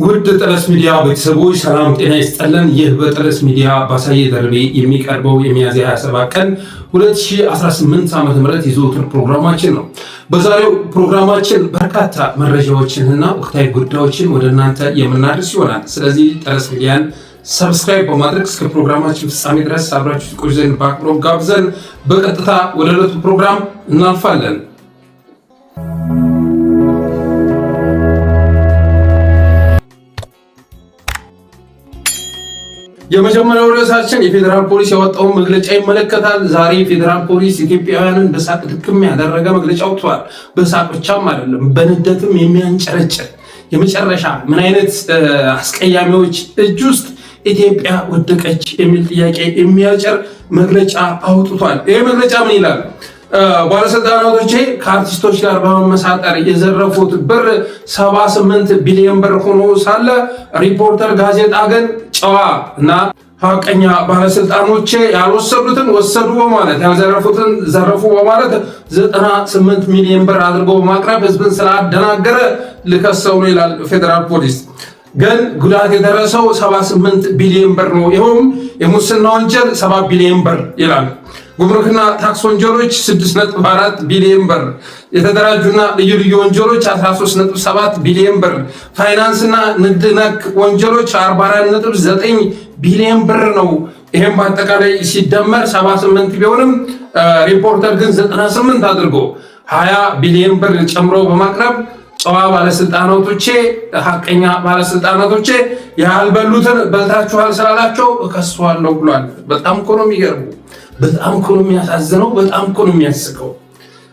ውድ ጠለስ ሚዲያ ቤተሰቦች ሰላም ጤና ይስጥልን። ይህ በጠለስ ሚዲያ ባሳየ ደርቤ የሚቀርበው የሚያዝያ 27 ቀን 2018 ዓ.ም የዘወትር ፕሮግራማችን ነው። በዛሬው ፕሮግራማችን በርካታ መረጃዎችንና ወቅታዊ ጉዳዮችን ወደ እናንተ የምናደርስ ይሆናል። ስለዚህ ጠለስ ሚዲያን ሰብስክራይብ በማድረግ እስከ ፕሮግራማችን ፍጻሜ ድረስ አብራችሁ ትቆዩ ዘንድ በአክብሮት ጋብዘን በቀጥታ ወደ ዕለቱ ፕሮግራም እናልፋለን። የመጀመሪያው ርዕሳችን የፌዴራል ፖሊስ ያወጣውን መግለጫ ይመለከታል። ዛሬ የፌዴራል ፖሊስ ኢትዮጵያውያንን በሳቅ ድክም ያደረገ መግለጫ ወጥቷል። በሳቅ ብቻም አይደለም፣ በንደትም የሚያንጨረጭር የመጨረሻ ምን አይነት አስቀያሚዎች እጅ ውስጥ ኢትዮጵያ ወደቀች የሚል ጥያቄ የሚያጭር መግለጫ አውጥቷል። ይሄ መግለጫ ምን ይላል? ባለስልጣናቶቼ ከአርቲስቶች ጋር በመመሳጠር የዘረፉት ብር 78 ቢሊዮን ብር ሆኖ ሳለ ሪፖርተር ጋዜጣ ግን ጨዋ እና ሀቀኛ ባለስልጣኖቼ ያልወሰዱትን ወሰዱ በማለት ያልዘረፉትን ዘረፉ በማለት 98 ሚሊዮን ብር አድርጎ በማቅረብ ህዝብን ስላደናገረ ልከሰው ነው ይላል ፌዴራል ፖሊስ። ግን ጉዳት የደረሰው 78 ቢሊዮን ብር ነው። ይኸውም የሙስና ወንጀል 7 ቢሊዮን ብር ይላል። ጉምሩክና ታክስ ወንጀሎች 6.4 ቢሊዮን ብር፣ የተደራጁና ልዩ ልዩ ወንጀሎች 13.7 ቢሊዮን ብር፣ ፋይናንስና ንግድ ነክ ወንጀሎች 44.9 ቢሊዮን ብር ነው። ይሄም በአጠቃላይ ሲደመር 78 ቢሆንም ሪፖርተር ግን 98 አድርጎ 20 ቢሊዮን ብር ጨምሮ በማቅረብ ጨዋ ባለስልጣናቶቼ ሀቀኛ ባለስልጣናቶቼ ያልበሉትን በልታችኋል ስላላቸው እከሷለሁ ብሏል። በጣም እኮ ነው የሚገርሙ፣ በጣም እኮ ነው የሚያሳዝነው፣ በጣም እኮ ነው የሚያስቀው።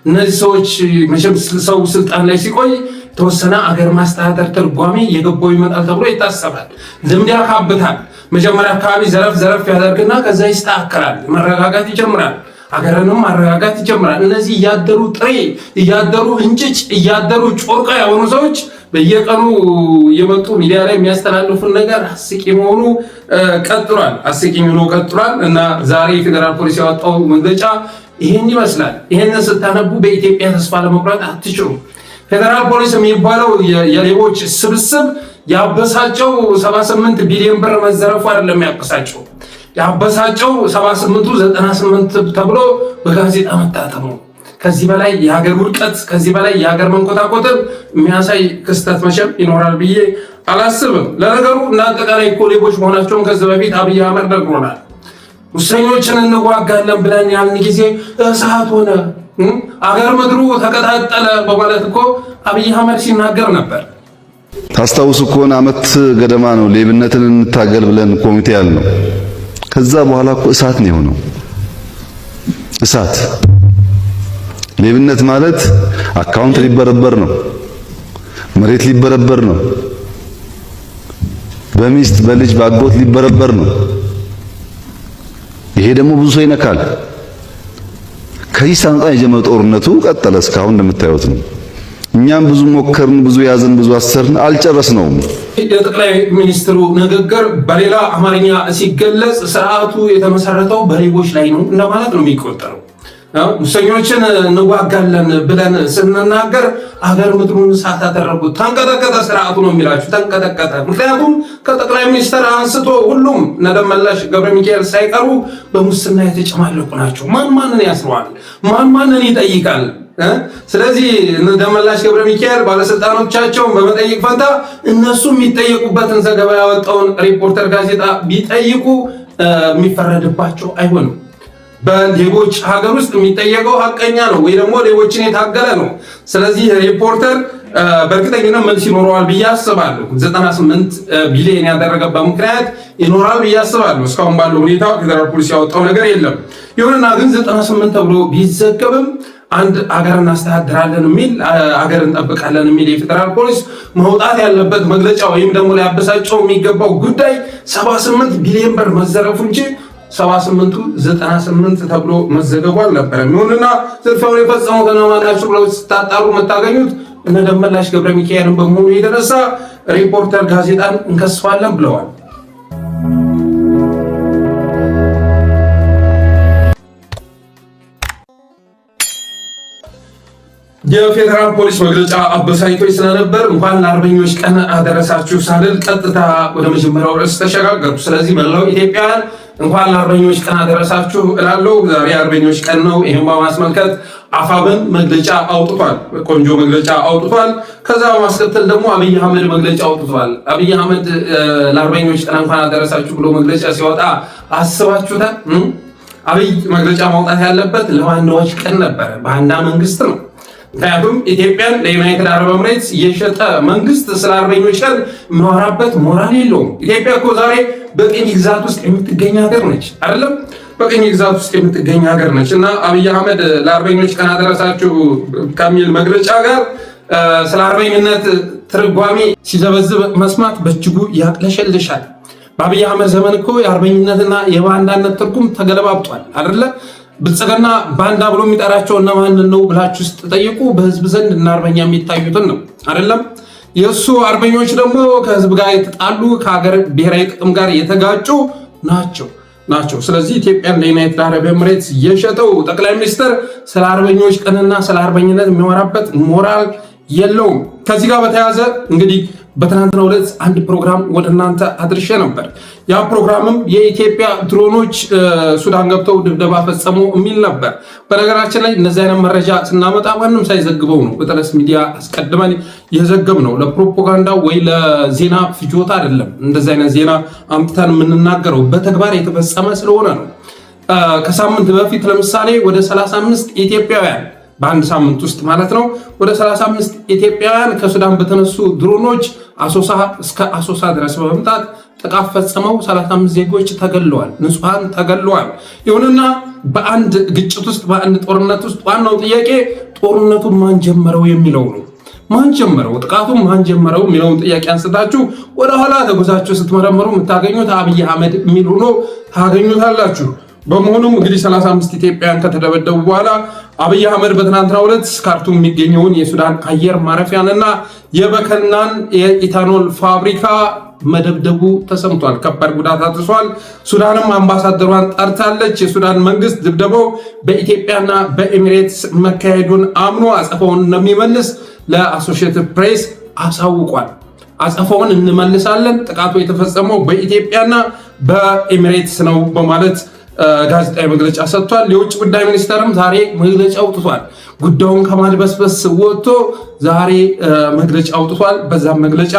እነዚህ ሰዎች መቼም ሰው ስልጣን ላይ ሲቆይ የተወሰነ አገር ማስተዳደር ትርጓሜ የገባው ይመጣል ተብሎ ይታሰባል። ልምድ ያካብታል። መጀመሪያ አካባቢ ዘረፍ ያደርግና ከዛ ይስተካከላል፣ መረጋጋት ይጀምራል፣ አገርንም ማረጋጋት ይጀምራል። እነዚህ እያደሩ ጥሬ እያደሩ እንጭጭ እያደሩ ጮርቃ የሆኑ ሰዎች በየቀኑ የመጡ ሚዲያ ላይ የሚያስተላልፉን ነገር አስቂ መሆኑ ቀጥሏል። አስቂኝ ሆኖ ቀጥሏል እና ዛሬ ፌዴራል ፖሊስ ያወጣው መግለጫ ይሄን ይመስላል። ይሄንን ስታነቡ በኢትዮጵያ ተስፋ ለመቁረጥ አትችሉም። ፌዴራል ፖሊስ የሚባለው የሌቦች ስብስብ ያበሳጨው 78 ቢሊዮን ብር መዘረፉ አይደለም ያበሳጨው። ያበሳጨው 78ቱ 98 ተብሎ በጋዜጣ መታተሙ። ከዚህ በላይ የሀገር ውድቀት፣ ከዚህ በላይ የሀገር መንኮታኮትን የሚያሳይ ክስተት መቼም ይኖራል ብዬ አላስብም። ለነገሩ እና አጠቃላይ እኮ ሌቦች መሆናቸውን ከዚህ በፊት አብይ አህመድ ነግሮናል። ሙሰኞችን እንዋጋለን ብለን ያልን ጊዜ እሳት ሆነ፣ አገር ምድሩ ተቀጣጠለ በማለት እኮ አብይ አህመድ ሲናገር ነበር። ታስታውሱ ከሆነ ዓመት ገደማ ነው ሌብነትን እንታገል ብለን ኮሚቴ ያልነው። ከዛ በኋላ እኮ እሳት ነው የሆነው። እሳት ሌብነት ማለት አካውንት ሊበረበር ነው፣ መሬት ሊበረበር ነው፣ በሚስት በልጅ ባጎት ሊበረበር ነው። ይሄ ደግሞ ብዙ ሰው ይነካል። ከዚህ ሳንጣ የጀመረው ጦርነቱ ቀጠለ፣ እስካሁን እንደምታዩት ነው። እኛም ብዙ ሞከርን፣ ብዙ ያዝን፣ ብዙ አሰርን፣ አልጨረስነውም። የጠቅላይ ሚኒስትሩ ንግግር በሌላ አማርኛ ሲገለጽ ስርዓቱ የተመሰረተው በሌቦች ላይ ነው እንደማለት ነው የሚቆጠረው። ሙሰኞችን እንዋጋለን ብለን ስንናገር አገር ምድሩን እሳት አደረጉት፣ ተንቀጠቀጠ ስርዓቱ ነው የሚላችሁ፣ ተንቀጠቀጠ። ምክንያቱም ከጠቅላይ ሚኒስትር አንስቶ ሁሉም እነ ደመላሽ ገብረ ሚካኤል ሳይቀሩ በሙስና የተጨማለቁ ናቸው። ማን ማንን ያስረዋል? ማን ማንን ይጠይቃል? ስለዚህ እነ ደመላሽ ገብረ ሚካኤል ባለስልጣኖቻቸውን በመጠየቅ ፈንታ እነሱ የሚጠየቁበትን ዘገባ ያወጣውን ሪፖርተር ጋዜጣ ቢጠይቁ የሚፈረድባቸው አይሆንም። በሌቦች ሀገር ውስጥ የሚጠየቀው ሀቀኛ ነው ወይ ደግሞ ሌቦችን የታገለ ነው። ስለዚህ ሪፖርተር በእርግጠኝነት መልስ ይኖረዋል ብዬ አስባለሁ። 98 ቢሊዮን ያደረገበት ምክንያት ይኖራል ብዬ አስባለሁ። እስካሁን ባለው ሁኔታ ፌዴራል ፖሊስ ያወጣው ነገር የለም። ይሁንና ግን 98 ተብሎ ቢዘገብም አንድ አገር እናስተዳድራለን የሚል አገር እንጠብቃለን የሚል የፌዴራል ፖሊስ መውጣት ያለበት መግለጫ ወይም ደግሞ ሊያበሳጨው የሚገባው ጉዳይ 78 ቢሊዮን ብር መዘረፉ እንጂ 78ቱ 98 ተብሎ መዘገቡ አልነበረም። ይሁንና ዝርፊያውን የፈጸሙት እነማን ናቸው ብለው ስታጣሩ የምታገኙት እነ ደመላሽ ገብረ ሚካኤልን በመሆኑ የተነሳ ሪፖርተር ጋዜጣን እንከስፋለን ብለዋል። የፌዴራል ፖሊስ መግለጫ አበሳጭቶኝ ስለነበር እንኳን ለአርበኞች ቀን አደረሳችሁ ሳልል ቀጥታ ወደ መጀመሪያው ርዕስ ተሸጋገርኩ። ስለዚህ መላው ኢትዮጵያውያን እንኳን ለአርበኞች ቀን አደረሳችሁ እላለሁ። ዛሬ አርበኞች ቀን ነው። ይህም በማስመልከት አፋብን መግለጫ አውጥቷል፣ ቆንጆ መግለጫ አውጥቷል። ከዛ በማስከተል ደግሞ አብይ አህመድ መግለጫ አውጥቷል። አብይ አህመድ ለአርበኞች ቀን እንኳን አደረሳችሁ ብሎ መግለጫ ሲወጣ አስባችሁታል? አብይ መግለጫ ማውጣት ያለበት ለባንዳዎች ቀን ነበረ፣ ባንዳ መንግስት ነው። ምክንያቱም ኢትዮጵያን ለዩናይትድ አረብ ኤምሬትስ የሸጠ መንግስት ስለ አርበኞች ቀን የሚያወራበት ሞራል የለውም። ኢትዮጵያ እኮ ዛሬ በቅኝ ግዛት ውስጥ የምትገኝ ሀገር ነች አይደለም? በቅኝ ግዛት ውስጥ የምትገኝ ሀገር ነች እና አብይ አህመድ ለአርበኞች ቀን አደረሳችሁ ከሚል መግለጫ ጋር ስለ አርበኝነት ትርጓሜ ሲዘበዝብ መስማት በእጅጉ ያቅለሸልሻል። በአብይ አህመድ ዘመን እኮ የአርበኝነትና የባንዳነት ትርጉም ተገለባብጧል አይደለ? ብልጽግና ባንዳ ብሎ የሚጠራቸው እነማንን ነው ብላችሁ ስትጠይቁ በህዝብ ዘንድ እና አርበኛ የሚታዩትን ነው አይደለም? የእሱ አርበኞች ደግሞ ከህዝብ ጋር የተጣሉ ከሀገር ብሔራዊ ጥቅም ጋር የተጋጩ ናቸው። ስለዚህ ኢትዮጵያን ለዩናይትድ አረብ ኤምሬትስ የሸጠው ጠቅላይ ሚኒስትር ስለ አርበኞች ቀንና ስለ አርበኝነት የሚያወራበት ሞራል የለውም። ከዚህ ጋር በተያያዘ እንግዲህ በትናንትናው ዕለት አንድ ፕሮግራም ወደ እናንተ አድርሼ ነበር። ያ ፕሮግራምም የኢትዮጵያ ድሮኖች ሱዳን ገብተው ድብደባ ፈጸሙ የሚል ነበር። በነገራችን ላይ እነዚህ አይነት መረጃ ስናመጣ ማንም ሳይዘግበው ነው በጠለስ ሚዲያ አስቀድመን የዘገብ ነው። ለፕሮፓጋንዳ ወይ ለዜና ፍጆታ አይደለም። እንደዚህ አይነት ዜና አምጥተን የምንናገረው በተግባር የተፈጸመ ስለሆነ ነው። ከሳምንት በፊት ለምሳሌ ወደ 35 ኢትዮጵያውያን በአንድ ሳምንት ውስጥ ማለት ነው ወደ 35 ኢትዮጵያውያን ከሱዳን በተነሱ ድሮኖች አሶሳ እስከ አሶሳ ድረስ በመምጣት ጥቃት ፈጽመው 35 ዜጎች ተገለዋል፣ ንጹሃን ተገለዋል። ይሁንና በአንድ ግጭት ውስጥ በአንድ ጦርነት ውስጥ ዋናው ጥያቄ ጦርነቱን ማን ጀመረው የሚለው ነው። ማን ጀመረው፣ ጥቃቱን ማን ጀመረው የሚለውን ጥያቄ አንስታችሁ ወደ ኋላ ተጉዛችሁ ስትመረምሩ የምታገኙት አብይ አህመድ የሚል ሆኖ ታገኙታላችሁ። በመሆኑም እንግዲህ 35 ኢትዮጵያውያን ከተደበደቡ በኋላ አብይ አህመድ በትናንትናው ዕለት ካርቱም የሚገኘውን የሱዳን አየር ማረፊያንና የበከናን የኢታኖል ፋብሪካ መደብደቡ ተሰምቷል። ከባድ ጉዳት አድርሷል። ሱዳንም አምባሳደሯን ጠርታለች። የሱዳን መንግስት ድብደባው በኢትዮጵያና በኤሚሬትስ መካሄዱን አምኖ አጸፋውን እንደሚመልስ ለአሶሺየትድ ፕሬስ አሳውቋል። አጸፋውን እንመልሳለን፣ ጥቃቱ የተፈጸመው በኢትዮጵያና በኤሚሬትስ ነው በማለት ጋዜጣዊ መግለጫ ሰጥቷል። የውጭ ጉዳይ ሚኒስተርም ዛሬ መግለጫ አውጥቷል። ጉዳዩን ከማድበስበስ ወጥቶ ዛሬ መግለጫ አውጥቷል። በዛም መግለጫ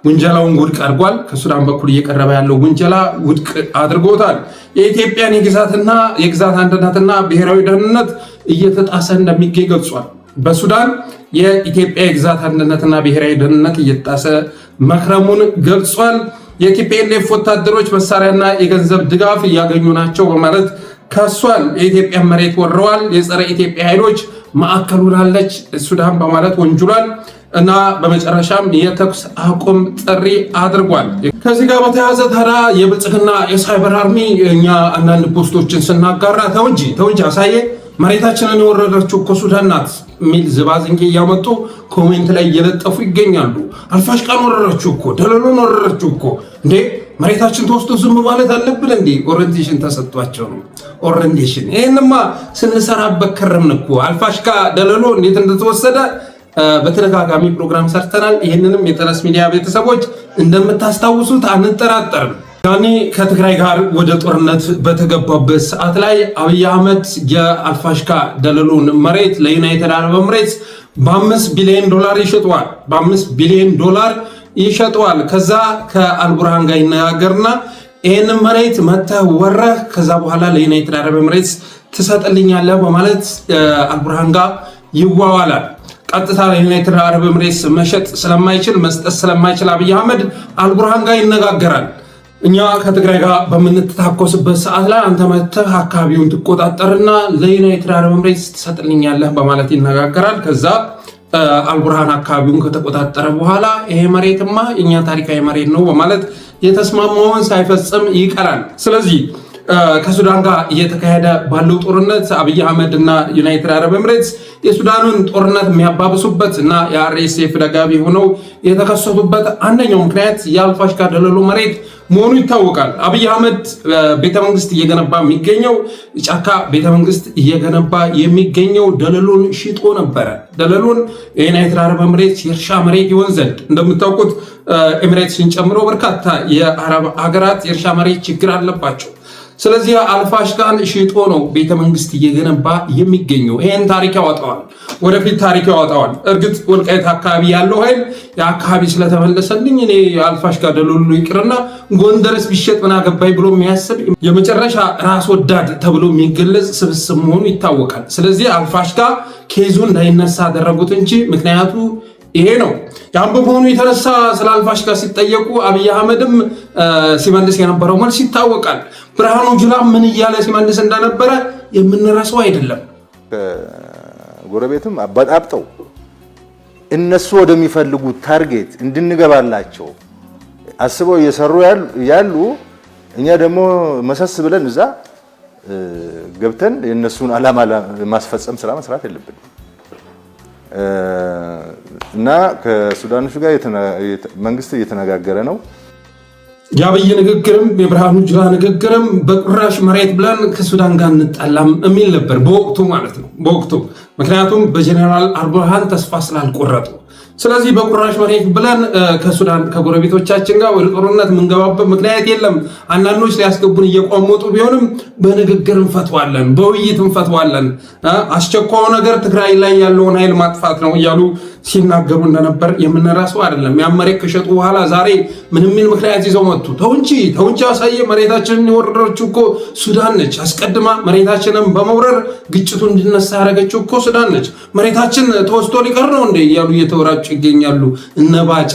ውንጀላውን ውድቅ አድርጓል። ከሱዳን በኩል እየቀረበ ያለው ውንጀላ ውድቅ አድርጎታል። የኢትዮጵያን የግዛት አንድነትና ብሔራዊ ደህንነት እየተጣሰ እንደሚገኝ ገልጿል። በሱዳን የኢትዮጵያ የግዛት አንድነትና ብሔራዊ ደህንነት እየተጣሰ መክረሙን ገልጿል። የቲፒኤልኤፍ ወታደሮች መሳሪያና የገንዘብ ድጋፍ እያገኙ ናቸው በማለት ከሷል። የኢትዮጵያ መሬት ወረዋል፣ የጸረ ኢትዮጵያ ኃይሎች ማዕከሉን አለች ሱዳን በማለት ወንጅሏል። እና በመጨረሻም የተኩስ አቁም ጥሪ አድርጓል። ከዚህ ጋር በተያያዘ ታዲያ የብልጽግና የሳይበር አርሚ እኛ አንዳንድ ፖስቶችን ስናጋራ ተው እንጂ አሳየ መሬታችንን የወረደችው እኮ ሱዳን ናት የሚል ዝባዝንጌ እያመጡ ኮሜንት ላይ እየለጠፉ ይገኛሉ። አልፋሽቃን ወረረችው እኮ፣ ደለሎን ወረረችው እኮ። እንዴ መሬታችን ተወስዶ ዝም ማለት አለብን እንዴ? ኦሪንቴሽን ተሰጥቷቸው ነው። ኦሪንቴሽን ይህንማ ስንሰራበት ከረምን እኮ። አልፋሽቃ ደለሎ እንዴት እንደተወሰደ በተደጋጋሚ ፕሮግራም ሰርተናል። ይህንንም የጠለስ ሚዲያ ቤተሰቦች እንደምታስታውሱት አንጠራጠርም። ያኔ ከትግራይ ጋር ወደ ጦርነት በተገባበት ሰዓት ላይ አብይ አህመድ የአልፋሽካ ደለሎን መሬት ለዩናይትድ አረብ ኤምሬትስ በ5 ቢሊዮን ዶላር ይሸጠዋል። በ5 ቢሊዮን ዶላር ይሸጠዋል። ከዛ ከአልቡርሃን ጋር ይነጋገርና ይህንን መሬት መተህ ወረህ ከዛ በኋላ ለዩናይትድ አረብ ኤምሬትስ ትሰጥልኛለህ በማለት አልቡርሃን ጋር ይዋዋላል። ቀጥታ ለዩናይትድ አረብ ኤምሬትስ መሸጥ ስለማይችል መስጠት ስለማይችል አብይ አህመድ አልቡርሃን ጋር ይነጋገራል። እኛ ከትግራይ ጋር በምንተታኮስበት ሰዓት ላይ አንተ መተህ አካባቢውን ትቆጣጠርና ለዩናይትድ አረብ ኤምሬትስ ትሰጥልኛለህ በማለት ይነጋገራል። ከዛ አልቡርሃን አካባቢውን ከተቆጣጠረ በኋላ ይሄ መሬትማ የኛ ታሪካዊ መሬት ነው በማለት የተስማማውን ሳይፈጽም ይቀራል። ስለዚህ ከሱዳን ጋር እየተካሄደ ባለው ጦርነት አብይ አህመድ እና ዩናይትድ አረብ ኤምሬትስ የሱዳኑን ጦርነት የሚያባብሱበት እና የአርኤስኤፍ ደጋፊ ሆነው የተከሰቱበት አንደኛው ምክንያት የአልፋሽጋ ደለሎ መሬት መሆኑ ይታወቃል። አብይ አህመድ ቤተመንግስት እየገነባ የሚገኘው ጫካ ቤተመንግስት እየገነባ የሚገኘው ደለሎን ሽጦ ነበረ። ደለሎን የዩናይትድ አረብ ኤምሬትስ የእርሻ መሬት ይሆን ዘንድ እንደምታውቁት ኤምሬትስን ጨምሮ በርካታ የአረብ ሀገራት የእርሻ መሬት ችግር አለባቸው። ስለዚህ አልፋሽጋን ሽጦ ነው ቤተመንግስት እየገነባ የሚገኘው። ይሄን ታሪክ ያወጣዋል፣ ወደፊት ታሪክ ያወጣዋል። እርግጥ ወልቃይት አካባቢ ያለው ኃይል የአካባቢ ስለተመለሰልኝ እኔ አልፋሽጋ ደለሎ ይቅርና ጎንደርስ ቢሸጥ ምን አገባኝ ብሎ የሚያስብ የመጨረሻ ራስ ወዳድ ተብሎ የሚገለጽ ስብስብ መሆኑ ይታወቃል። ስለዚህ አልፋሽጋ ኬዙ እንዳይነሳ አደረጉት እንጂ ምክንያቱ ይሄ ነው። ያም በመሆኑ የተነሳ ስለ አልፋሽጋ ሲጠየቁ አብይ አህመድም ሲመልስ የነበረው መልስ ይታወቃል። ብርሃኑ ጁላ ምን እያለ ሲመልስ እንደነበረ የምንረሳው አይደለም። ጎረቤትም አባጣብጠው እነሱ ወደሚፈልጉት ታርጌት እንድንገባላቸው አስበው እየሰሩ ያሉ፣ እኛ ደግሞ መሰስ ብለን እዛ ገብተን የእነሱን ዓላማ ማስፈጸም ስራ መስራት የለብንም እና ከሱዳኖች ጋር መንግስት እየተነጋገረ ነው። የአብይ ንግግርም የብርሃኑ ጁላ ንግግርም በቁራሽ መሬት ብለን ከሱዳን ጋር እንጣላም የሚል ነበር በወቅቱ ማለት ነው። በወቅቱ ምክንያቱም በጀኔራል አልቡርሃን ተስፋ ስላልቆረጡ፣ ስለዚህ በቁራሽ መሬት ብለን ከሱዳን ከጎረቤቶቻችን ጋር ወደ ጦርነት የምንገባበት ምክንያት የለም። አንዳንዶች ሊያስገቡን እየቋመጡ ቢሆንም በንግግር እንፈትዋለን፣ በውይይት እንፈትዋለን። አስቸኳዩ ነገር ትግራይ ላይ ያለውን ኃይል ማጥፋት ነው እያሉ ሲናገሩ እንደነበር የምንረሳው አይደለም። ያ መሬት ከሸጡ በኋላ ዛሬ ምንም ምን ምክንያት ይዘው መጡ። ተው እንጂ አሳየ። መሬታችንን የወረረችው እኮ ሱዳን ነች። አስቀድማ መሬታችንን በመውረር ግጭቱ እንዲነሳ ያደረገችው እኮ ሱዳን ነች። መሬታችን ተወስቶ ሊቀር ነው እንዴ እያሉ እየተወራጩ ይገኛሉ። እነባጫ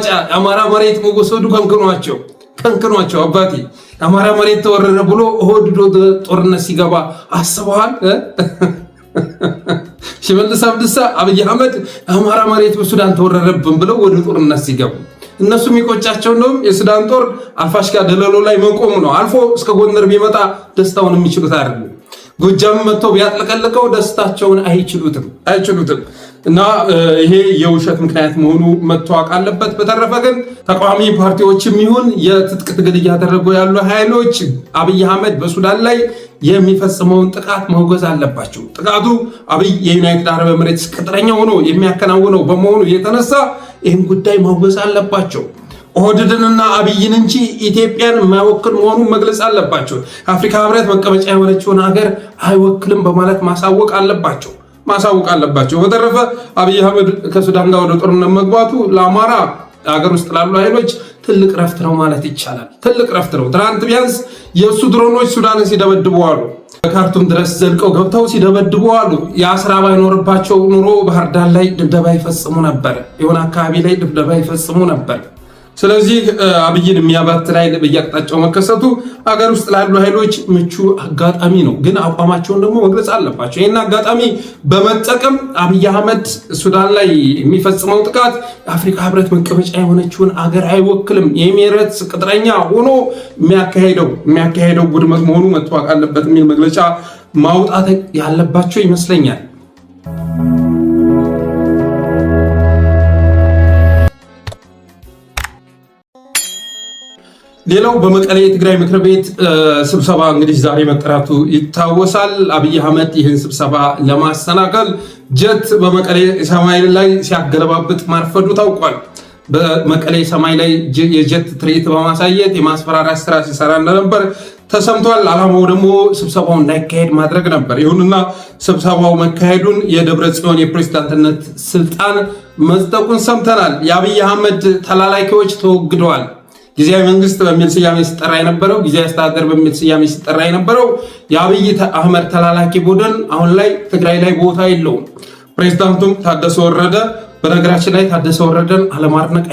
የአማራ መሬት መወሰዱ ከንክኗቸው አባቴ የአማራ መሬት ተወረረ ብሎ ኦህዴድ ጦርነት ሲገባ አስበዋል? ሽመልስ አብዲሳ አብይ አህመድ የአማራ መሬት በሱዳን ተወረረብን ብለው ወደ ጦርነት ሲገቡ እነሱ የሚቆጫቸው እንደውም የሱዳን ጦር አልፋሽጋ ደለሎ ላይ መቆሙ ነው። አልፎ እስከ ጎንደር ቢመጣ ደስታውን የሚችሉት አይደለም። ጎጃም መጥቶ ቢያጥለቀልቀው ደስታቸውን አይችሉትም። እና ይሄ የውሸት ምክንያት መሆኑ መታወቅ አለበት። በተረፈ ግን ተቃዋሚ ፓርቲዎችም ይሁን የትጥቅ ትግል እያደረጉ ያሉ ኃይሎች አብይ አህመድ በሱዳን ላይ የሚፈጽመውን ጥቃት ማውገዝ አለባቸው። ጥቃቱ አብይ የዩናይትድ አረብ ኤምሬትስ ቅጥረኛ ሆኖ የሚያከናውነው በመሆኑ የተነሳ ይህን ጉዳይ ማውገዝ አለባቸው። ኦህዴድንና አብይን እንጂ ኢትዮጵያን የማይወክል መሆኑን መግለጽ አለባቸው። የአፍሪካ ህብረት መቀመጫ የሆነችውን ሀገር አይወክልም በማለት ማሳወቅ አለባቸው። በተረፈ አብይ አህመድ ከሱዳን ጋር ወደ ጦርነት መግባቱ ለአማራ ሀገር ውስጥ ላሉ ኃይሎች ትልቅ ረፍት ነው ማለት ይቻላል። ትልቅ ረፍት ነው። ትናንት ቢያንስ የእሱ ድሮኖች ሱዳንን ሲደበድቡ አሉ። በካርቱም ድረስ ዘልቀው ገብተው ሲደበድቡ አሉ። የአስራ ባይኖርባቸው ኑሮ ባህር ዳር ላይ ድብደባ ይፈጽሙ ነበር። የሆነ አካባቢ ላይ ድብደባ ይፈጽሙ ነበር። ስለዚህ አብይን የሚያባትል ኃይል በየአቅጣጫው መከሰቱ አገር ውስጥ ላሉ ኃይሎች ምቹ አጋጣሚ ነው። ግን አቋማቸውን ደግሞ መግለጽ አለባቸው። ይህን አጋጣሚ በመጠቀም አብይ አህመድ ሱዳን ላይ የሚፈጽመው ጥቃት የአፍሪካ ህብረት መቀመጫ የሆነችውን አገር አይወክልም፣ የኤሚሬትስ ቅጥረኛ ሆኖ የሚያካሄደው ውድመት መሆኑ መታወቅ አለበት የሚል መግለጫ ማውጣት ያለባቸው ይመስለኛል። ሌላው በመቀሌ የትግራይ ምክር ቤት ስብሰባ እንግዲህ ዛሬ መጠራቱ ይታወሳል። አብይ አህመድ ይህን ስብሰባ ለማሰናከል ጀት በመቀሌ ሰማይ ላይ ሲያገለባብጥ ማርፈዱ ታውቋል። በመቀሌ ሰማይ ላይ የጀት ትርኢት በማሳየት የማስፈራሪያ ስራ ሲሰራ እንደነበር ተሰምቷል። ዓላማው ደግሞ ስብሰባው እንዳይካሄድ ማድረግ ነበር። ይሁንና ስብሰባው መካሄዱን የደብረ ጽዮን የፕሬዝዳንትነት ስልጣን መጽደቁን ሰምተናል። የአብይ አህመድ ተላላኪዎች ተወግደዋል። ጊዜያዊ መንግስት በሚል ስያሜ ሲጠራ የነበረው ጊዜያዊ አስተዳደር በሚል ስያሜ ሲጠራ የነበረው የአብይ አህመድ ተላላኪ ቡድን አሁን ላይ ትግራይ ላይ ቦታ የለውም። ፕሬዝዳንቱም ታደሰ ወረደ፣ በነገራችን ላይ ታደሰ ወረደን አለማድነቅ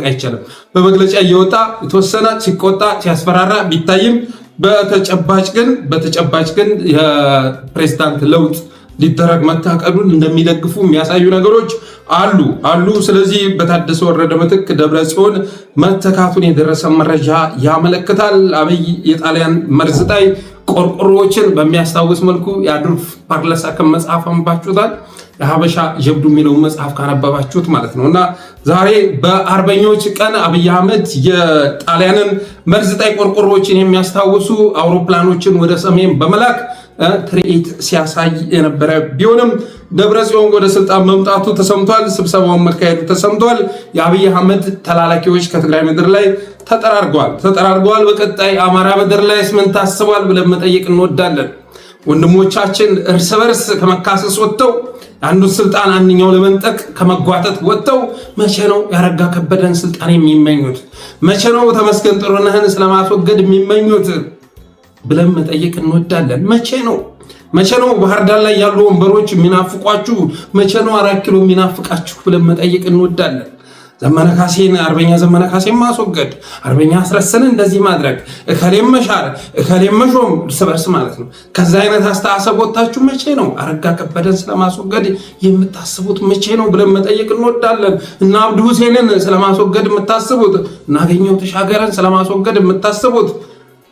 አይቻልም። በመግለጫ እየወጣ የተወሰነ ሲቆጣ ሲያስፈራራ ቢታይም በተጨባጭ ግን የፕሬዝዳንት ለውጥ ሊደረግ መታቀዱን እንደሚደግፉ የሚያሳዩ ነገሮች አሉ። ስለዚህ በታደሰ ወረደ ምትክ ደብረጽዮን መተካቱን የደረሰ መረጃ ያመለክታል። አብይ የጣሊያን መርዝ ጣይ ቆርቆሮዎችን በሚያስታውስ መልኩ የአዶልፍ ፓርለሳክን መጽሐፍ አንባችሁታል። የሀበሻ ጀብዱ የሚለውን መጽሐፍ ካነበባችሁት ማለት ነው። እና ዛሬ በአርበኞች ቀን አብይ አህመድ የጣሊያንን መርዝ ጣይ ቆርቆሮዎችን የሚያስታውሱ አውሮፕላኖችን ወደ ሰሜን በመላክ ትርኢት ሲያሳይ የነበረ ቢሆንም ደብረጽዮን ወደ ስልጣን መምጣቱ ተሰምቷል። ስብሰባውን መካሄዱ ተሰምቷል። የአብይ አህመድ ተላላኪዎች ከትግራይ ምድር ላይ ተጠራርገዋል። በቀጣይ አማራ ምድር ላይ ምን ታስቧል ብለን መጠየቅ እንወዳለን። ወንድሞቻችን እርስ በርስ ከመካሰስ ወጥተው አንዱ ስልጣን አንኛው ለመንጠቅ ከመጓተት ወጥተው መቼ ነው ያረጋ ከበደን ስልጣን የሚመኙት? መቼ ነው ተመስገን ጥሩነህን ስለማስወገድ የሚመኙት ብለን መጠየቅ እንወዳለን። መቼ ነው ባህር ዳር ላይ ያሉ ወንበሮች የሚናፍቋችሁ? መቼ ነው 4 ኪሎ የሚናፍቃችሁ ብለን መጠየቅ እንወዳለን። ዘመነ ካሴን አርበኛ ዘመነ ካሴን ማስወገድ፣ አርበኛ አስረስን እንደዚህ ማድረግ፣ እከሌም መሻር እከሌም መሾም እርስ በርስ ማለት ነው። ከዛ አይነት አስተሳሰብ ወጣችሁ መቼ ነው አረጋ ከበደን ስለማስወገድ የምታስቡት? መቼ ነው ብለን መጠየቅ እንወዳለን። እና አብዱ ሁሴንን ስለማስወገድ የምታስቡት? እናገኘው ተሻገረን ስለማስወገድ የምታስቡት?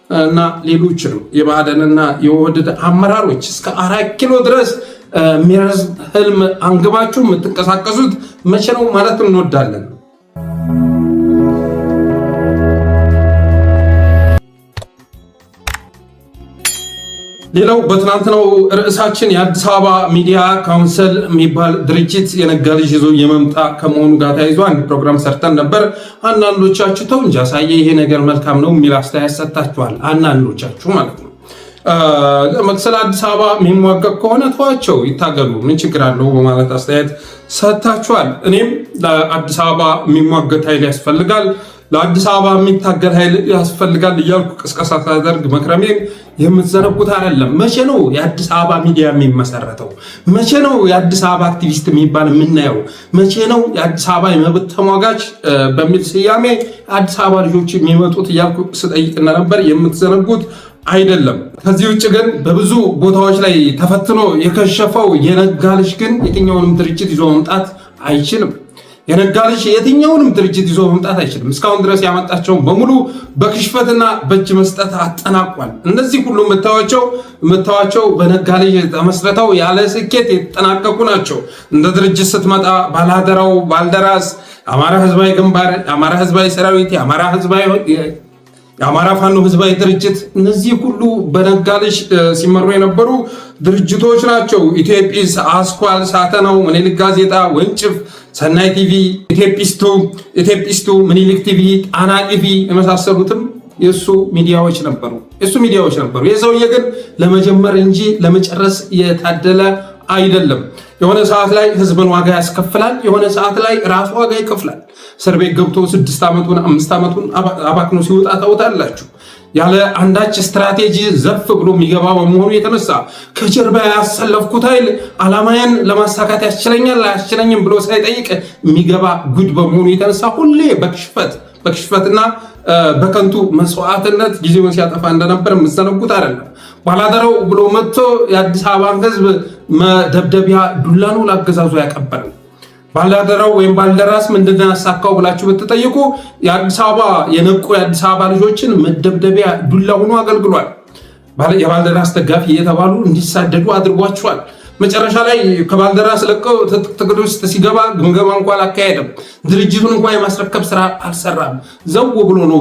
እና ሌሎችንም የባዕደንና የኦህዴድ አመራሮች እስከ 4 ኪሎ ድረስ የሚረዝ ህልም አንግባችሁ የምትንቀሳቀሱት መቼ ነው ማለት እንወዳለን። ሌላው በትናንትናው ርዕሳችን የአዲስ አበባ ሚዲያ ካውንስል የሚባል ድርጅት የነጋ ልጅ ይዞ የመምጣ ከመሆኑ ጋር ተያይዞ አንድ ፕሮግራም ሰርተን ነበር። አንዳንዶቻችሁ ተው እንጂ አሳየ ይሄ ነገር መልካም ነው የሚል አስተያየት ሰጥታችኋል። አንዳንዶቻችሁ ማለት ነው። ስለ አዲስ አበባ የሚሟገቅ ከሆነ ተዋቸው ይታገሉ፣ ምን ችግር አለው በማለት አስተያየት ሰጥታችኋል። እኔም ለአዲስ አበባ የሚሟገት ኃይል ያስፈልጋል፣ ለአዲስ አበባ የሚታገል ኃይል ያስፈልጋል እያልኩ ቅስቀሳ ሳደርግ መክረሜን የምትዘነጉት አይደለም። መቼ ነው የአዲስ አበባ ሚዲያ የሚመሰረተው? መቼ ነው የአዲስ አበባ አክቲቪስት የሚባል የምናየው? መቼ ነው የአዲስ አበባ የመብት ተሟጋች በሚል ስያሜ አዲስ አበባ ልጆች የሚመጡት እያልኩ ስጠይቅ ነበር። የምትዘነጉት አይደለም። ከዚህ ውጭ ግን በብዙ ቦታዎች ላይ ተፈትኖ የከሸፈው የነጋ ልጅ ግን የትኛውንም ድርጅት ይዞ መምጣት አይችልም። የነጋ ልጅ የትኛውንም ድርጅት ይዞ መምጣት አይችልም። እስካሁን ድረስ ያመጣቸውን በሙሉ በክሽፈትና በእጅ መስጠት አጠናቋል። እነዚህ ሁሉ የምታዋቸው በነጋ ልጅ ተመስርተው ያለ ስኬት የተጠናቀቁ ናቸው። እንደ ድርጅት ስትመጣ ባለአደራው ባልደራስ፣ የአማራ ህዝባዊ ግንባር፣ የአማራ ህዝባዊ ሰራዊት፣ የአማራ ፋኖ ህዝባዊ ድርጅት፣ እነዚህ ሁሉ በነጋ ልጅ ሲመሩ የነበሩ ድርጅቶች ናቸው። ኢትዮጲስ፣ አስኳል፣ ሳተናው፣ ምኒልክ ጋዜጣ፣ ወንጭፍ፣ ሰናይ ቲቪ፣ ኢትዮጲስቱ፣ ምኒልክ ቲቪ፣ ጣና ቲቪ የመሳሰሉትም የእሱ ሚዲያዎች ነበሩ። ይህ ሰውዬ ግን ለመጀመር እንጂ ለመጨረስ የታደለ አይደለም። የሆነ ሰዓት ላይ ህዝብን ዋጋ ያስከፍላል፣ የሆነ ሰዓት ላይ ራሱ ዋጋ ይከፍላል። እስር ቤት ገብቶ 6 ዓመቱን 5 ዓመቱን አባክኖ ሲወጣ ታውታላችሁ። ያለ አንዳች ስትራቴጂ ዘፍ ብሎ የሚገባ በመሆኑ የተነሳ ከጀርባ ያሰለፍኩት ኃይል ዓላማዬን ለማሳካት ያስችለኛል አያስችለኝም ብሎ ሳይጠይቅ የሚገባ ጉድ በመሆኑ የተነሳ ሁሌ በክሽፈትና በከንቱ መስዋዕትነት ጊዜውን ሲያጠፋ እንደነበር የምትዘነጉት አይደለም። ባላደራው ብሎ መጥቶ የአዲስ አበባን ህዝብ መደብደቢያ ዱላ ነው ላገዛዙ ያቀበለው። ባላደራው ወይም ባልደራስ ምንድነው ያሳካው ብላችሁ ብትጠይቁ የአዲስ አበባ የነቁ የአዲስ አበባ ልጆችን መደብደቢያ ዱላ ሆኖ አገልግሏል። የባልደራስ ደጋፊ የተባሉ እንዲሳደዱ አድርጓቸዋል። መጨረሻ ላይ ከባልደራስ ለቀው ትግል ውስጥ ሲገባ ግምገማ እንኳን አላካሄደም። ድርጅቱን እንኳን የማስረከብ ስራ አልሰራም። ዘው ብሎ ነው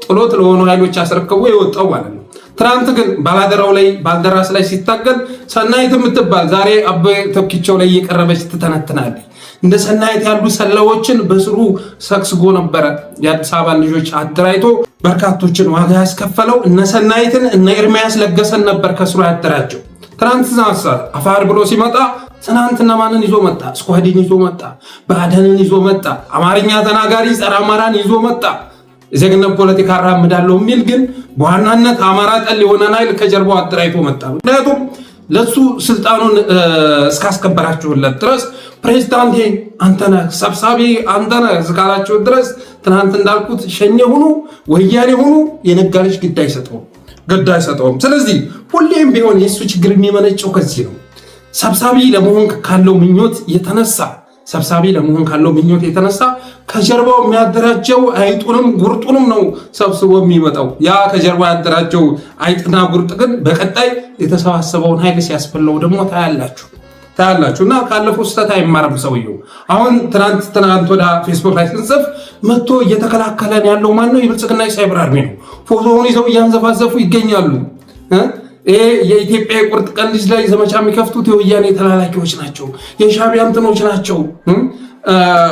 ጥሎት ለሆኑ ኃይሎች አስረከቡ የወጣው ማለት ነው። ትናንት ግን ባላደራው ላይ ባልደራስ ላይ ሲታገል ሰናይት የምትባል ዛሬ አበይ ተኪቸው ላይ እየቀረበች ትተነትናለች። እንደ ሰናይት ያሉ ሰላዮችን በስሩ ሰክስጎ ነበረ። የአዲስ አበባ ልጆች አደራጅቶ በርካቶችን ዋጋ ያስከፈለው እነ ሰናይትን እነ ኤርሚያስ ለገሰን ነበር ከስሩ ያደራጀው። ትናንት አፋር ብሎ ሲመጣ ትናንትና ማንን ይዞ መጣ? ስኳድን ይዞ መጣ፣ ብአዴንን ይዞ መጣ፣ አማርኛ ተናጋሪ ጸረ አማራን ይዞ መጣ። የዜግነት ፖለቲካ አራምዳለሁ የሚል ግን በዋናነት አማራ ጠል የሆነን ኃይል ከጀርባው አደራጅቶ መጣ። ምክንያቱም ለሱ ስልጣኑን እስካስከበራችሁለት ድረስ ፕሬዝዳንት አንተነህ ሰብሳቢ አንተነህ እስካላችሁ ድረስ ትናንት እንዳልኩት ሸኔ ሆኑ ወያኔ ሆኑ የነጋ ልጅ ግድ አይሰጠውም። ስለዚህ ሁሌም ቢሆን የሱ ችግር የሚመነጨው ከዚህ ነው። ሰብሳቢ ለመሆን ካለው ምኞት የተነሳ ከጀርባው የሚያደራጀው አይጡንም ጉርጡንም ነው ሰብስቦ የሚመጣው። ያ ከጀርባው ያደራጀው አይጥና ጉርጥ ግን በቀጣይ የተሰባሰበውን ኃይል ሲያስፈለው ደግሞ ታያላችሁ እና ካለፈው ስህተት አይማርም ሰውየው። አሁን ትናንት ወደ ፌስቡክ ላይ ስንጽፍ መጥቶ እየተከላከለን ያለው ማን ነው? የብልጽግና የሳይበር አርሚ ነው። ፎቶውን ይዘው እያንዘፋዘፉ ይገኛሉ። ይሄ የኢትዮጵያ የቁርጥ ቀን ልጅ ላይ ዘመቻ የሚከፍቱት የወያኔ ተላላኪዎች ናቸው፣ የሻዕቢያ እንትኖች ናቸው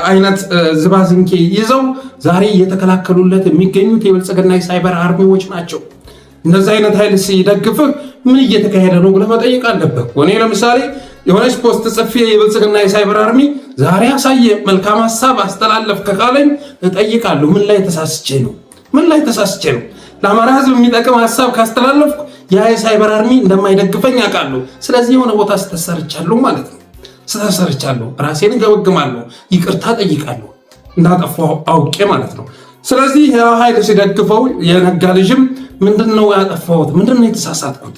አይነት ዝባዝንኬ ይዘው ዛሬ እየተከላከሉለት የሚገኙት የብልጽግና የሳይበር አርሚዎች ናቸው። እነዚህ አይነት ኃይል ሲደግፍህ ምን እየተካሄደ ነው ብለህ መጠየቅ አለብህ። እኔ ለምሳሌ የሆነች ፖስት ጽፌ የብልጽግና የሳይበር አርሚ ዛሬ ያሳየ መልካም ሀሳብ አስተላለፍ ከካለኝ እጠይቃለሁ። ምን ላይ ተሳስቼ ነው? ለአማራ ህዝብ የሚጠቅም ሀሳብ ካስተላለፍኩ ያ የሳይበር አርሚ እንደማይደግፈኝ አውቃለሁ። ስለዚህ የሆነ ቦታ ስተሰርቻለሁ ማለት ነው። ራሴን ገመግማለሁ፣ ይቅርታ ጠይቃለሁ እንዳጠፋሁ አውቄ ማለት ነው። ስለዚህ ያ ኃይል ሲደግፈው የነጋ ልጅም ምንድነው ያጠፋሁት? ምንድነው የተሳሳትኩት?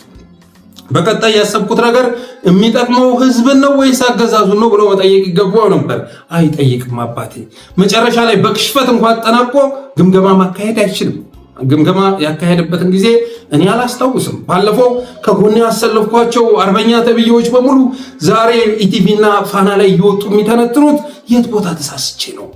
በቀጣይ ያሰብኩት ነገር የሚጠቅመው ህዝብን ነው ወይስ አገዛዙን ነው ብሎ መጠየቅ ይገባው ነበር። አይጠይቅም አባቴ። መጨረሻ ላይ በክሽፈት እንኳን አጠናቆ ግምገማ ማካሄድ አይችልም። ግምገማ ያካሄደበትን ጊዜ እኔ አላስታውስም። ባለፈው ከጎኔ ያሰለፍኳቸው አርበኛ ተብዬዎች በሙሉ ዛሬ ኢቲቪና ፋና ላይ እየወጡ የሚተነትኑት የት ቦታ ተሳስቼ ነው?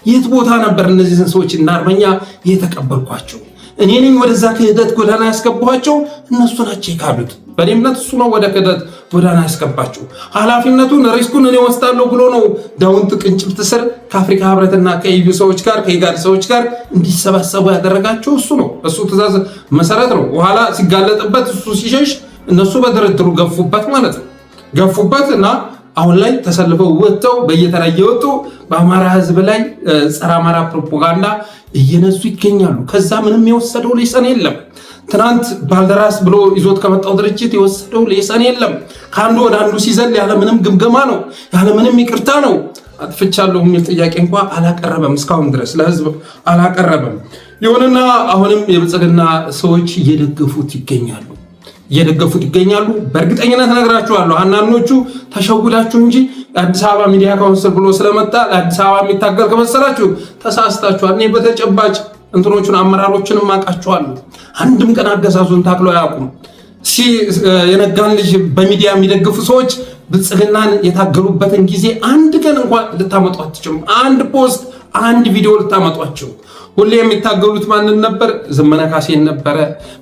የት ቦታ ነበር እነዚህን ሰዎች እና አርበኛ የተቀበልኳቸው? እኔ ነኝ ወደዛ ክህደት ጎዳና ያስገባኋቸው? እነሱ ናቸው የካዱት። በእኔ እምነት እሱ ነው ወደ ክህደት ጎዳና ያስገባቸው። ኃላፊነቱን ሪስኩን እኔ ወስዳለሁ ብሎ ነው ዳውንት ቅንጭብት ስር ከአፍሪካ ህብረትና ከኢዩ ሰዎች ጋር ከኢጋድ ሰዎች ጋር እንዲሰባሰቡ ያደረጋቸው እሱ ነው። እሱ ትእዛዝ መሰረት ነው። በኋላ ሲጋለጥበት እሱ ሲሸሽ እነሱ በድርድሩ ገፉበት ማለት ነው። ገፉበት እና አሁን ላይ ተሰልፈው ወጥተው በየተራ እየወጡ በአማራ ህዝብ ላይ ጸረ አማራ ፕሮፓጋንዳ እየነሱ ይገኛሉ። ከዛ ምንም የወሰደው ሌሰን የለም። ትናንት ባልደራስ ብሎ ይዞት ከመጣው ድርጅት የወሰደው ሌሰን የለም። ከአንዱ ወደ አንዱ ሲዘል ያለ ምንም ግምገማ ነው፣ ያለ ምንም ይቅርታ ነው። አጥፍቻለሁ የሚል ጥያቄ እንኳ አላቀረበም፣ እስካሁን ድረስ ለህዝብ አላቀረበም። ይሁንና አሁንም የብልጽግና ሰዎች እየደገፉት ይገኛሉ። በእርግጠኝነት እነግራችኋለሁ። አንዳንዶቹ ተሸውዳችሁ እንጂ የአዲስ አበባ ሚዲያ ካውንስል ብሎ ስለመጣ ለአዲስ አበባ የሚታገል ከመሰላችሁ ተሳስታችኋል። እኔ በተጨባጭ እንትኖቹን አመራሮችንም አውቃቸዋለሁ። አንድም ቀን አገዛዙን ታክሎ አያውቁም። የነጋን ልጅ በሚዲያ የሚደግፉ ሰዎች ብልጽግናን የታገሉበትን ጊዜ አንድ ቀን እንኳን ልታመጡ አትችሉም። አንድ ፖስት፣ አንድ ቪዲዮ ልታመጧቸው። ሁሌ የሚታገሉት ማንን ነበር? ዘመነ ካሴን ነበረ፣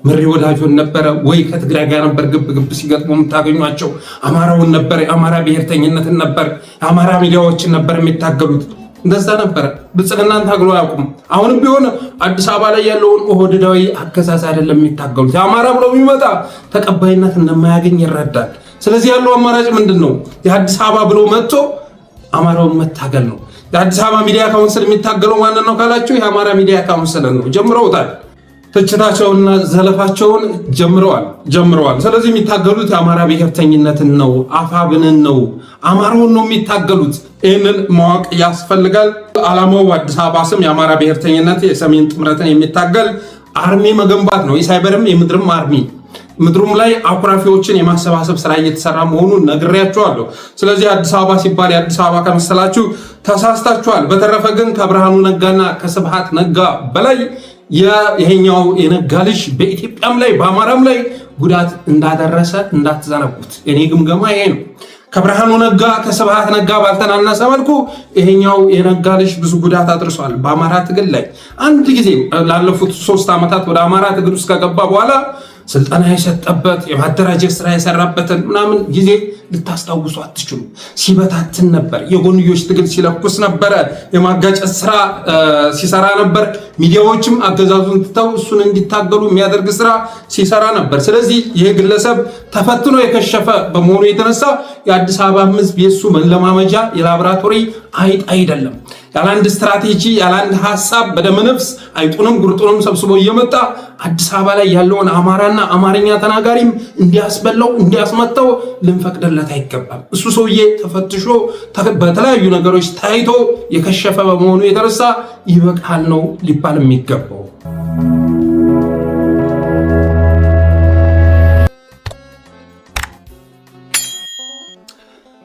መሪ ወዳጆን ነበረ፣ ወይ ከትግራይ ጋር ነበር ግብ ሲገጥሙ የምታገኟቸው። አማራውን ነበር፣ የአማራ ብሔርተኝነትን ነበር፣ የአማራ ሚዲያዎችን ነበር የሚታገሉት። እንደዛ ነበረ። ብልጽግናን ታግሎ አያውቁም። አሁንም ቢሆን አዲስ አበባ ላይ ያለውን ኦህዴዳዊ አገዛዝ አይደለም የሚታገሉት። የአማራ ብሎ ቢመጣ ተቀባይነት እንደማያገኝ ይረዳል። ስለዚህ ያለው አማራጭ ምንድን ነው? የአዲስ አበባ ብሎ መጥቶ አማራውን መታገል ነው። የአዲስ አበባ ሚዲያ ካውንስል የሚታገለው ማንን ነው ካላችሁ፣ የአማራ ሚዲያ ካውንስልን ነው። ጀምረውታል። ትችታቸውንና ዘለፋቸውን ጀምረዋል። ስለዚህ የሚታገሉት የአማራ ብሔርተኝነትን ነው፣ አፋብንን ነው፣ አማራውን ነው የሚታገሉት። ይህንን ማወቅ ያስፈልጋል። ዓላማው በአዲስ አበባ ስም የአማራ ብሔርተኝነት የሰሜን ጥምረትን የሚታገል አርሚ መገንባት ነው። የሳይበርም የምድርም አርሚ፣ ምድሩም ላይ አኩራፊዎችን የማሰባሰብ ስራ እየተሰራ መሆኑን ነግሬያቸዋለሁ። ስለዚህ አዲስ አበባ ሲባል የአዲስ አበባ ከመሰላችሁ ተሳስታችኋል። በተረፈ ግን ከብርሃኑ ነጋና ከስብሃት ነጋ በላይ ይሄኛው የነጋ ልጅ በኢትዮጵያም ላይ በአማራም ላይ ጉዳት እንዳደረሰ እንዳትዘነጉት። እኔ ግምገማ ይሄ ነው። ከብርሃኑ ነጋ ከስብሃት ነጋ ባልተናነሰ መልኩ ይሄኛው የነጋ ልጅ ብዙ ጉዳት አድርሷል በአማራ ትግል ላይ። አንድ ጊዜ ላለፉት 3 ዓመታት ወደ አማራ ትግል ውስጥ ከገባ በኋላ ስልጠና የሰጠበት የማደራጀት ስራ የሰራበትን ምናምን ጊዜ ልታስታውሱ አትችሉ። ሲበታትን ነበር፣ የጎንዮሽ ትግል ሲለኩስ ነበረ፣ የማጋጨት ስራ ሲሰራ ነበር። ሚዲያዎችም አገዛዙን ትተው እሱን እንዲታገሉ የሚያደርግ ስራ ሲሰራ ነበር። ስለዚህ ይህ ግለሰብ ተፈትኖ የከሸፈ በመሆኑ የተነሳ የአዲስ አበባ ሕዝብ የሱ መለማመጃ የላቦራቶሪ አይጥ አይደለም። ያለአንድ ስትራቴጂ ያለአንድ ሀሳብ በደመነፍስ አይጡንም ጉርጡንም ሰብስቦ እየመጣ አዲስ አበባ ላይ ያለውን አማራና አማርኛ ተናጋሪም እንዲያስበላው እንዲያስመጣው ልንፈቅድለት አይገባም። እሱ ሰውዬ ተፈትሾ በተለያዩ ነገሮች ታይቶ የከሸፈ በመሆኑ የተነሳ ይበቃል ነው ሊባል የሚገባው።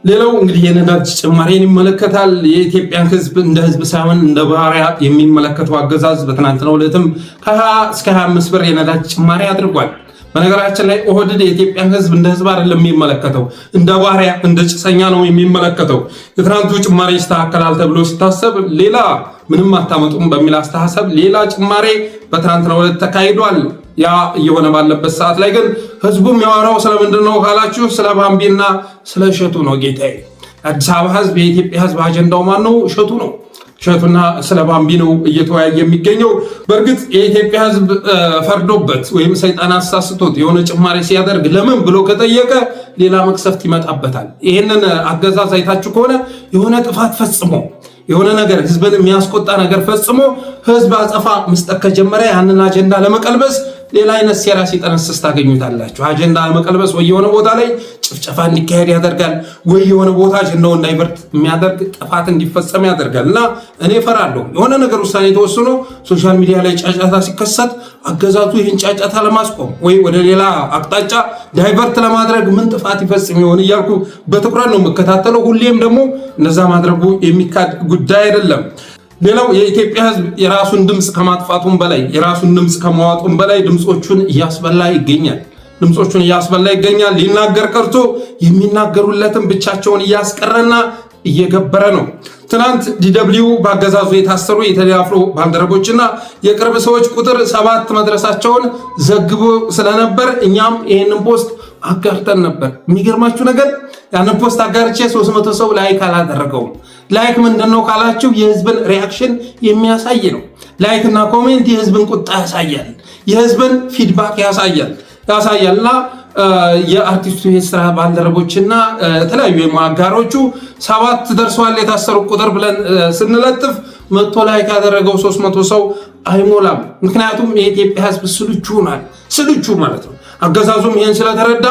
ሌላው እንግዲህ የነዳጅ ጭማሪን ይመለከታል። የኢትዮጵያን ህዝብ እንደ ህዝብ ሳይሆን እንደ ባሪያ የሚመለከተው አገዛዝ በትናንትናው ዕለትም ከ20 እስከ 25 ብር የነዳጅ ጭማሪ አድርጓል። በነገራችን ላይ ኦህዴድ የኢትዮጵያን ህዝብ እንደ ህዝብ አይደለም የሚመለከተው፣ እንደ ባሪያ እንደ ጭሰኛ ነው የሚመለከተው። የትናንቱ ጭማሪ ይስተካከላል ተብሎ ሲታሰብ ሌላ ምንም አታመጡም በሚል አስተሳሰብ ሌላ ጭማሪ በትናንትናው ዕለት ተካሂዷል። ያ እየሆነ ባለበት ሰዓት ላይ ግን ህዝቡ የሚያወራው ስለምንድን ነው ካላችሁ ስለ ባምቢና ስለ እሸቱ ነው። ጌታዬ አዲስ አበባ ህዝብ የኢትዮጵያ ህዝብ አጀንዳው ማን ነው? እሸቱ ነው። እሸቱና ስለ ባምቢ ነው እየተወያየ የሚገኘው። በእርግጥ የኢትዮጵያ ህዝብ ፈርዶበት ወይም ሰይጣን አሳስቶት የሆነ ጭማሪ ሲያደርግ ለምን ብሎ ከጠየቀ ሌላ መቅሰፍት ይመጣበታል። ይህንን አገዛዝ አይታችሁ ከሆነ የሆነ ጥፋት ፈጽሞ የሆነ ነገር ህዝብን የሚያስቆጣ ነገር ፈጽሞ ህዝብ አጸፋ መስጠት ከጀመረ ያንን አጀንዳ ለመቀልበስ ሌላ አይነት ሴራ ሲጠነስስ ታገኙታላችሁ። አጀንዳ ለመቀልበስ ወይ የሆነ ቦታ ላይ ጭፍጨፋ እንዲካሄድ ያደርጋል፣ ወይ የሆነ ቦታ አጀንዳው እንዳይበርት የሚያደርግ ጥፋት እንዲፈጸም ያደርጋል። እና እኔ እፈራለሁ የሆነ ነገር ውሳኔ ተወስኖ ሶሻል ሚዲያ ላይ ጫጫታ ሲከሰት አገዛዙ ይህን ጫጫታ ለማስቆም ወይ ወደ ሌላ አቅጣጫ ዳይቨርት ለማድረግ ምን ጥፋት ይፈጽም ይሆን እያልኩ በትኩረት ነው የምከታተለው። ሁሌም ደግሞ እነዛ ማድረጉ የሚካድ ጉዳይ አይደለም። ሌላው የኢትዮጵያ ህዝብ የራሱን ድምፅ ከማጥፋቱም በላይ የራሱን ድምፅ ከማዋጡም በላይ ድምፆቹን እያስበላ ይገኛል። ሊናገር ቀርቶ የሚናገሩለትን ብቻቸውን እያስቀረና እየገበረ ነው። ትናንት ዲደብሊው በአገዛዙ የታሰሩ የቴሌ አፍሮ ባልደረቦችና የቅርብ ሰዎች ቁጥር 7 መድረሳቸውን ዘግቦ ስለነበር እኛም ይህንን ፖስት አጋርተን ነበር። የሚገርማችሁ ነገር ያንን ፖስት አጋርቼ 300 ሰው ላይክ አላደረገውም። ላይክ ምንድነው ካላችሁ የህዝብን ሪያክሽን የሚያሳይ ነው። ላይክ እና ኮሜንት የህዝብን ቁጣ ያሳያል፣ የህዝብን ፊድባክ ያሳያልና የአርቲስቱ የስራ ባልደረቦችና የተለያዩ የማጋሮቹ 7 ደርሰዋል የታሰሩ ቁጥር ብለን ስንለጥፍ መቶ ላይክ ያደረገው 300 ሰው አይሞላም። ምክንያቱም የኢትዮጵያ ህዝብ ስልቹ ማለት ነው። አገዛዙም ይህን ስለተረዳ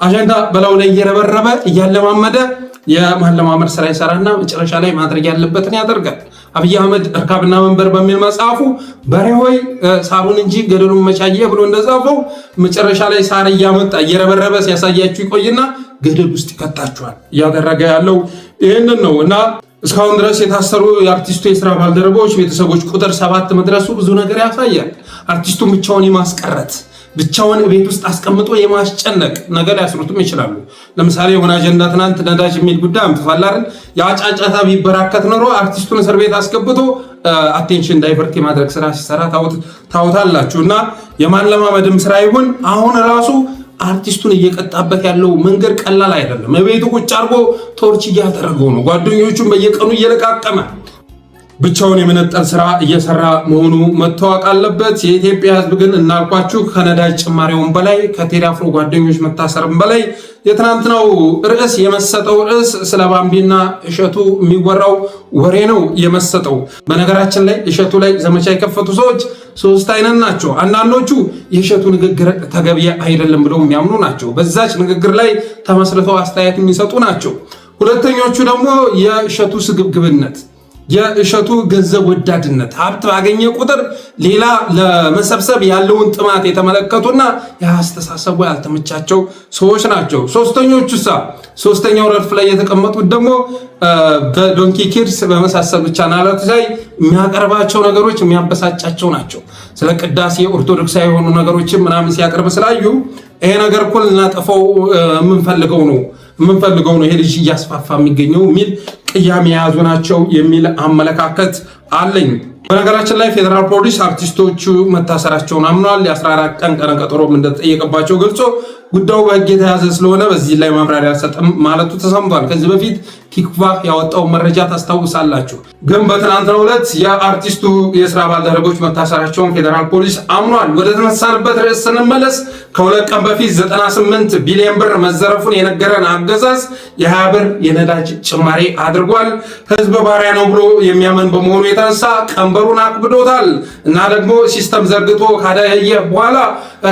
አጀንዳ በላው ላይ እየረበረበ እያለማመደ የማለማመድ ስራ ይሰራና መጨረሻ ላይ ማድረግ ያለበትን ያደርጋል። አብይ አህመድ እርካብና መንበር በሚል መጽሐፉ በሬ ሆይ ሳሩን እንጂ ገደሉን መቻየ ብሎ እንደጻፈው መጨረሻ ላይ ሳር እያመጣ እየረበረበ ሲያሳያችሁ ይቆይና ገደል ውስጥ ይከታችኋል። እያደረገ ያለው ይህንን ነው እና እስካሁን ድረስ የታሰሩ የአርቲስቱ የስራ ባልደረቦች ቤተሰቦች ቁጥር 7 መድረሱ ብዙ ነገር ያሳያል። አርቲስቱን ብቻውን የማስቀረት ብቻውን ቤት ውስጥ አስቀምጦ የማስጨነቅ ነገር ያስሩትም ይችላሉ። ለምሳሌ የሆነ አጀንዳ ትናንት ነዳጅ የሚል ጉዳይ አምጥቷል አይደል? የጫጫታ ቢበራከት ኖሮ አርቲስቱን እስር ቤት አስገብቶ አቴንሽን ዳይቨርት የማድረግ ስራ ሲሰራ ታውታላችሁ። እና የማለማመድም ስራ ይሁን አሁን ራሱ አርቲስቱን እየቀጣበት ያለው መንገድ ቀላል አይደለም። ቤቱ ቁጭ አድርጎ ቶርች እያደረገው ነው። ጓደኞቹን በየቀኑ እየለቃቀመ ብቻውን የመነጠል ስራ እየሰራ መሆኑ መታወቅ አለበት። የኢትዮጵያ ህዝብ ግን እናልኳችሁ ከነዳጅ ጭማሪውን በላይ ከቴሌ አፍሮ ጓደኞች መታሰርም በላይ የትናንትናው ርዕስ የመሰጠው ርዕስ ስለ ባምቢና እሸቱ የሚወራው ወሬ ነው የመሰጠው። በነገራችን ላይ እሸቱ ላይ ዘመቻ የከፈቱ ሰዎች 3 አይነት ናቸው። አንዳንዶቹ የእሸቱ ንግግር ተገቢ አይደለም ብለው የሚያምኑ ናቸው። በዛች ንግግር ላይ ተመስርተው አስተያየት የሚሰጡ ናቸው። ሁለተኞቹ ደግሞ የእሸቱ ስግብግብነት፣ የእሸቱ ገንዘብ ወዳድነት፣ ሀብት ባገኘ ቁጥር ሌላ ለመሰብሰብ ያለውን ጥማት የተመለከቱና የአስተሳሰቡ ያልተመቻቸው ሰዎች ናቸው። ሶስተኛው ረድፍ ላይ የተቀመጡት ደግሞ በዶንኪ ኪድስ በመሳሰሉ ቻናላት ላይ የሚያቀርባቸው ነገሮች የሚያበሳጫቸው ናቸው። ስለ ቅዳሴ ኦርቶዶክሳዊ የሆኑ ነገሮችን ምናምን ሲያቀርብ ስላዩ ይሄ ነገር እኮ ልናጠፋው የምንፈልገው ነው ይሄ ልጅ እያስፋፋ የሚገኘው የሚል ቅያሜ የያዙ ናቸው የሚል አመለካከት አለኝ። በነገራችን ላይ ፌዴራል ፖሊስ አርቲስቶቹ መታሰራቸውን አምኗል። የ14 ቀን ቀጠሮም እንደተጠየቀባቸው ገልጾ ጉዳዩ በህግ የተያዘ ስለሆነ በዚህ ላይ ማብራሪያ አልሰጥም ማለቱ ተሰምቷል። ከዚህ በፊት ቲክቫህ ያወጣው መረጃ ታስታውሳላችሁ። ግን በትናንትናው ዕለት የአርቲስቱ የስራ ባልደረቦች መታሰራቸውን ፌዴራል ፖሊስ አምኗል። ወደ ተነሳንበት ርዕስ ስንመለስ ከ2 ቀን በፊት 98 ቢሊዮን ብር መዘረፉን የነገረን አገዛዝ የ20 ብር የነዳጅ ጭማሪ አድርጓል። ህዝብ ባሪያ ነው ብሎ የሚያምን በመሆኑ የተነሳ ቀንበሩን አክብዶታል እና ደግሞ ሲስተም ዘርግቶ ካዳየ በኋላ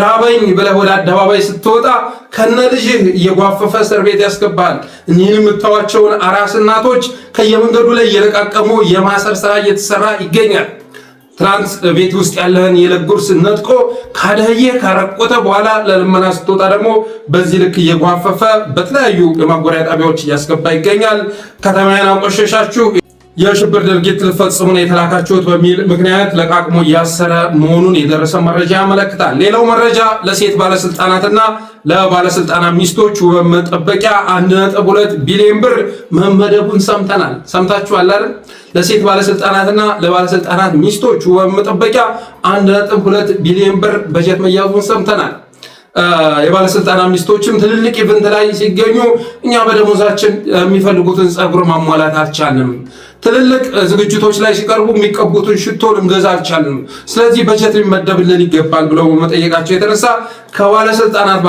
ራበኝ ብለህ ወደ አደባባይ ስትወጣ ከነ ልጅህ እየጓፈፈ እስር ቤት ያስገባል። እኒህን የምታዋቸውን አራስ እናቶች ከየመንገዱ ላይ እየለቃቀሙ የማሰር ስራ እየተሰራ ይገኛል። ትናንት ቤት ውስጥ ያለህን የዕለት ጉርስ ነጥቆ ካደየ ካረቆተ በኋላ ለልመና ስትወጣ ደግሞ በዚህ ልክ እየጓፈፈ በተለያዩ የማጎሪያ ጣቢያዎች እያስገባ ይገኛል። ከተማያን አቆሸሻችሁ፣ የሽብር ድርጊት ልትፈጽሙ ነው የተላካችሁት በሚል ምክንያት ለቃቅሞ እያሰረ መሆኑን የደረሰ መረጃ ያመለክታል። ሌላው መረጃ ለሴት ባለስልጣናትና ለባለስልጣናት ሚስቶች ውበት መጠበቂያ 1.2 ቢሊዮን ብር መመደቡን ሰምተናል። ሰምታችኋል አይደል? ለሴት ባለስልጣናትና ለባለስልጣናት ሚስቶች ውበት መጠበቂያ 1.2 ቢሊዮን ብር በጀት መያዙን ሰምተናል። የባለስልጣናት ሚስቶችም ትልልቅ ኢቨንት ላይ ሲገኙ እኛ በደሞዛችን የሚፈልጉትን ጸጉር ማሟላት አልቻልንም፣ ትልልቅ ዝግጅቶች ላይ ሲቀርቡ የሚቀቡትን ሽቶ ልንገዛ አልቻልንም፣ ስለዚህ በጀት ሊመደብልን ይገባል ብለው መጠየቃቸው የተነሳ ከባለስልጣናት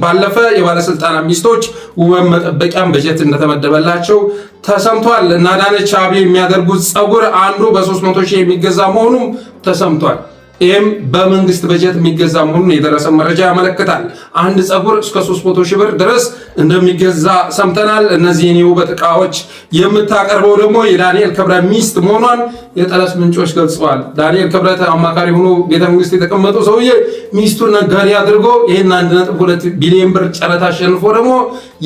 ባለፈ የባለስልጣናት ሚስቶች ውበት መጠበቂያን በጀት እንደተመደበላቸው ተሰምቷል። እና አዳነች አቤቤ የሚያደርጉት ጸጉር አንዱ በ300 ሺህ የሚገዛ መሆኑም ተሰምቷል። ይህም በመንግስት በጀት የሚገዛ መሆኑን የደረሰ መረጃ ያመለክታል። አንድ ጸጉር እስከ 300 ሺህ ብር ድረስ እንደሚገዛ ሰምተናል። እነዚህን የውበት ዕቃዎች የምታቀርበው ደግሞ የዳንኤል ክብረት ሚስት መሆኗን የጠለስ ምንጮች ገልጸዋል። ዳንኤል ክብረት አማካሪ ሆኖ ቤተ መንግስት የተቀመጠው ሰውዬ ሚስቱን ነጋዴ አድርጎ ይህን 1.2 ቢሊዮን ብር ጨረታ አሸንፎ ደግሞ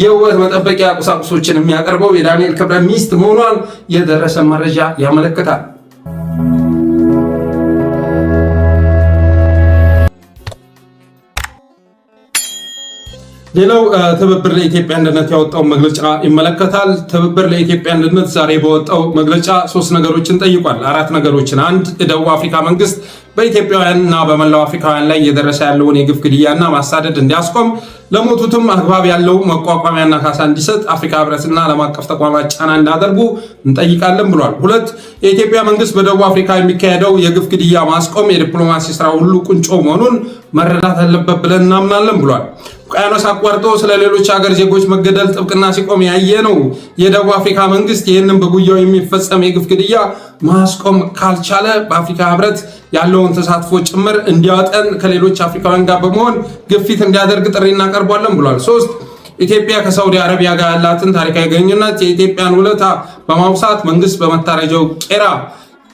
የውበት መጠበቂያ ቁሳቁሶችን የሚያቀርበው የዳንኤል ክብረት ሚስት መሆኗን የደረሰ መረጃ ያመለክታል። ሌላው ትብብር ለኢትዮጵያ አንድነት ያወጣው መግለጫ ይመለከታል። ትብብር ለኢትዮጵያ አንድነት ዛሬ በወጣው መግለጫ 3 ነገሮችን ጠይቋል። 4 ነገሮችን። 1. የደቡብ አፍሪካ መንግስት በኢትዮጵያውያንና በመላው አፍሪካውያን ላይ እየደረሰ ያለውን የግፍ ግድያና ማሳደድ እንዲያስቆም፣ ለሞቱትም አግባብ ያለው መቋቋሚያና ካሳ እንዲሰጥ አፍሪካ ህብረትና ዓለም አቀፍ ተቋማት ጫና እንዳደርጉ እንጠይቃለን ብሏል። 2. የኢትዮጵያ መንግስት በደቡብ አፍሪካ የሚካሄደው የግፍ ግድያ ማስቆም የዲፕሎማሲ ስራ ሁሉ ቁንጮ መሆኑን መረዳት አለበት ብለን እናምናለን ብሏል። ውቅያኖስ አቋርጦ ስለ ሌሎች ሀገር ዜጎች መገደል ጥብቅና ሲቆም ያየ ነው። የደቡብ አፍሪካ መንግስት ይህንን በጉያው የሚፈጸም የግፍ ግድያ ማስቆም ካልቻለ በአፍሪካ ህብረት ያለውን ተሳትፎ ጭምር እንዲያወጠን ከሌሎች አፍሪካውያን ጋር በመሆን ግፊት እንዲያደርግ ጥሪ እናቀርባለን ብሏል። 3. ኢትዮጵያ ከሳውዲ አረቢያ ጋር ያላትን ታሪካዊ ግንኙነት የኢትዮጵያን ውለታ በማውሳት መንግስት በመታረጃው ቄራ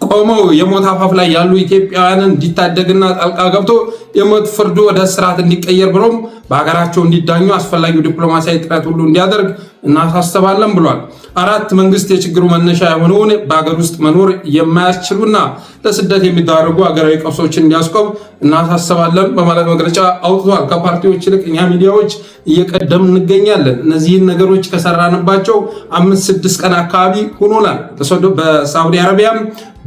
ቆመው የሞት አፋፍ ላይ ያሉ ኢትዮጵያውያንን እንዲታደግና ጣልቃ ገብቶ የሞት ፍርዱ ወደ እስራት እንዲቀየር ብሎም በሀገራቸው እንዲዳኙ አስፈላጊው ዲፕሎማሲያዊ ጥረት ሁሉ እንዲያደርግ እናሳስባለን ብሏል። 4. መንግስት የችግሩ መነሻ የሆነውን በሀገር ውስጥ መኖር የማያስችሉና ለስደት የሚዳረጉ ሀገራዊ ቀውሶችን እንዲያስቆም እናሳስባለን በማለት መግለጫ አውጥቷል። ከፓርቲዎች ይልቅ እኛ ሚዲያዎች እየቀደም እንገኛለን። እነዚህን ነገሮች ከሰራንባቸው 5-6 ቀን አካባቢ ሆኖናል። በሳውዲ አረቢያም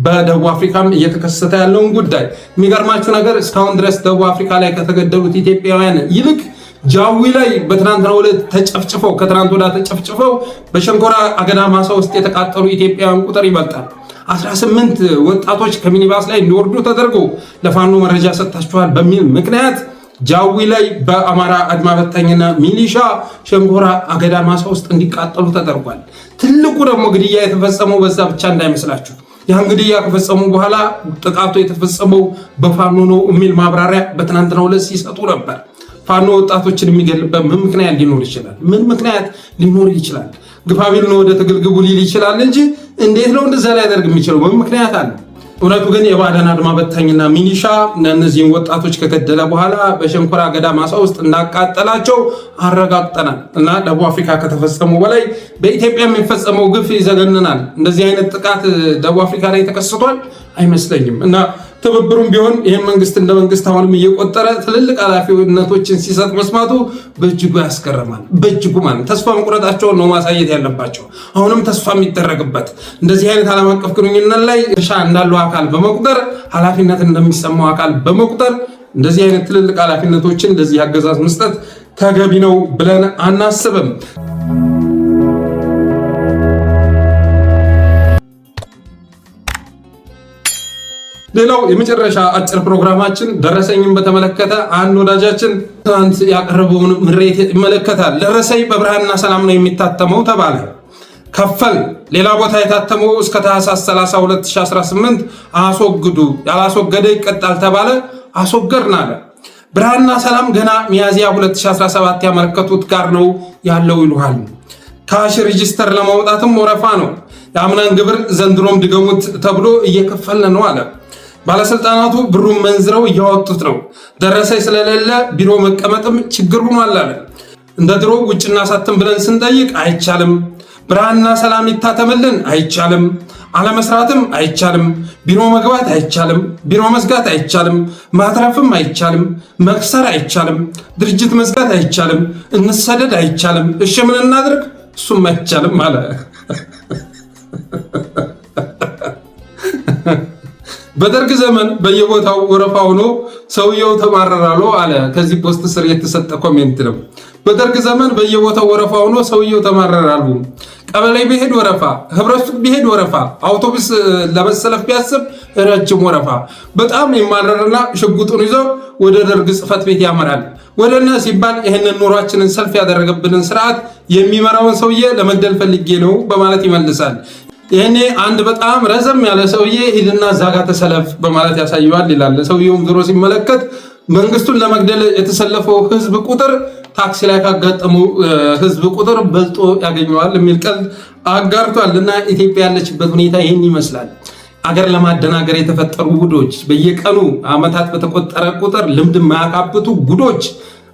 በደቡብ አፍሪካም እየተከሰተ ያለውን ጉዳይ የሚገርማችሁ ነገር እስካሁን ድረስ ደቡብ አፍሪካ ላይ ከተገደሉት ኢትዮጵያውያን ይልቅ ጃዊ ላይ በትናንትናው ዕለት ተጨፍጭፈው ከትናንት ወዲያ ተጨፍጭፈው በሸንኮራ አገዳ ማሳ ውስጥ የተቃጠሉ ኢትዮጵያውያን ቁጥር ይበልጣል። 18 ወጣቶች ከሚኒባስ ላይ እንዲወርዱ ተደርጎ ለፋኖ መረጃ ሰጥታችኋል በሚል ምክንያት ጃዊ ላይ በአማራ አድማ በታኝና ሚሊሻ ሸንኮራ አገዳ ማሳ ውስጥ እንዲቃጠሉ ተደርጓል። ትልቁ ደግሞ ግድያ የተፈጸመው በዛ ብቻ እንዳይመስላችሁ። ያን ግድያ ከፈጸሙ በኋላ ጥቃቱ የተፈጸመው በፋኖ ነው የሚል ማብራሪያ በትናንትናው ዕለት ሲሰጡ ነበር። ፋኖ ወጣቶችን የሚገልበት ምን ምክንያት ሊኖር ይችላል? ምን ምክንያት ሊኖር ይችላል? ግፋቢል ነው ወደ ትግል ግቡ ሊል ይችላል እንጂ እንዴት ነው እንደዛ ላይ ያደርግ የሚችለው? ምን ምክንያት አለ? እውነቱ ግን የባዕዳን አድማ በታኝና ሚሊሻ እነዚህን ወጣቶች ከገደለ በኋላ በሸንኮራ አገዳ ማሳ ውስጥ እንዳቃጠላቸው አረጋግጠናል። እና ደቡብ አፍሪካ ከተፈጸሙ በላይ በኢትዮጵያ የሚፈጸመው ግፍ ይዘገንናል። እንደዚህ አይነት ጥቃት ደቡብ አፍሪካ ላይ ተከስቷል አይመስለኝም። እና ትብብሩም ቢሆን ይህን መንግስት እንደ መንግስት አሁንም እየቆጠረ ትልልቅ ኃላፊነቶችን ሲሰጥ መስማቱ በእጅጉ ያስገርማል። በእጅጉ ማለት ተስፋ መቁረጣቸውን ነው ማሳየት ያለባቸው። አሁንም ተስፋ የሚደረግበት እንደዚህ አይነት ዓለም አቀፍ ግንኙነት ላይ ድርሻ እንዳለው አካል በመቁጠር ኃላፊነት እንደሚሰማው አካል በመቁጠር እንደዚህ አይነት ትልልቅ ኃላፊነቶችን እንደዚህ አገዛዝ መስጠት ተገቢ ነው ብለን አናስብም። ሌላው የመጨረሻ አጭር ፕሮግራማችን ደረሰኝን በተመለከተ አንድ ወዳጃችን ትናንት ያቀረበውን ምሬት ይመለከታል። ደረሰኝ በብርሃንና ሰላም ነው የሚታተመው ተባለ። ከፈል ሌላ ቦታ የታተመው እስከ ታህሳስ 30 2018 አስወግዱ፣ ያላስወገደ ይቀጣል ተባለ። አስወገድን አለ። ብርሃንና ሰላም ገና ሚያዝያ 2017 ያመለከቱት ጋር ነው ያለው ይሉሃል። ካሽ ሬጂስተር ለማውጣትም ወረፋ ነው። የአምናን ግብር ዘንድሮም ድገሙት ተብሎ እየከፈልን ነው አለ። ባለስልጣናቱ ብሩን መንዝረው እያወጡት ነው። ደረሰኝ ስለሌለ ቢሮ መቀመጥም ችግር ሆኗል አለ። እንደ ድሮ ውጭና ሳትም ብለን ስንጠይቅ አይቻልም። ብርሃንና ሰላም ይታተምልን አይቻልም። አለመስራትም አይቻልም። ቢሮ መግባት አይቻልም። ቢሮ መዝጋት አይቻልም። ማትረፍም አይቻልም። መክሰር አይቻልም። ድርጅት መዝጋት አይቻልም። እንሰደድ አይቻልም። እሺ ምን እናድርግ? እሱም አይቻልም አለ። በደርግ ዘመን በየቦታው ወረፋ ሆኖ ሰውየው ተማረራሉ አለ። ከዚህ ፖስት ስር የተሰጠ ኮሜንት ነው። በደርግ ዘመን በየቦታው ወረፋ ሆኖ ሰውየው ተማረራሉ። ቀበሌ ቢሄድ ወረፋ፣ ህብረቱ ቢሄድ ወረፋ፣ አውቶቡስ ለመሰለፍ ቢያስብ ረጅም ወረፋ። በጣም ይማረርና ሽጉጡን ይዞ ወደ ደርግ ጽሕፈት ቤት ያመራል። ወደነ ሲባል ይህንን ኑሯችንን ሰልፍ ያደረገብንን ስርዓት የሚመራውን ሰውዬ ለመግደል ፈልጌ ነው በማለት ይመልሳል። ይሄኔ አንድ በጣም ረዘም ያለ ሰውዬ ሂድና ዛጋ ተሰለፍ በማለት ያሳየዋል ይላል። ሰውየውም ዞሮ ሲመለከት መንግስቱን ለመግደል የተሰለፈው ህዝብ ቁጥር ታክሲ ላይ ካጋጠሙ ህዝብ ቁጥር በልጦ ያገኘዋል የሚል ቀልድ አጋርቷል። እና ኢትዮጵያ ያለችበት ሁኔታ ይህን ይመስላል። አገር ለማደናገር የተፈጠሩ ጉዶች፣ በየቀኑ አመታት በተቆጠረ ቁጥር ልምድ የማያካብቱ ጉዶች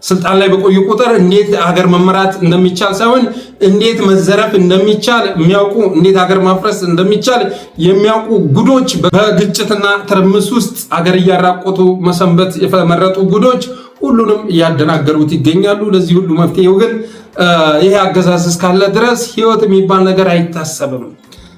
ስልጣን ላይ በቆዩ ቁጥር እንዴት ሀገር መመራት እንደሚቻል ሳይሆን እንዴት መዘረፍ እንደሚቻል የሚያውቁ፣ እንዴት ሀገር ማፍረስ እንደሚቻል የሚያውቁ ጉዶች በግጭትና ትርምስ ውስጥ ሀገር እያራቆቱ መሰንበት የመረጡ ጉዶች ሁሉንም እያደናገሩት ይገኛሉ። ለዚህ ሁሉ መፍትሄው ግን ይሄ አገዛዝ እስካለ ድረስ ህይወት የሚባል ነገር አይታሰብም።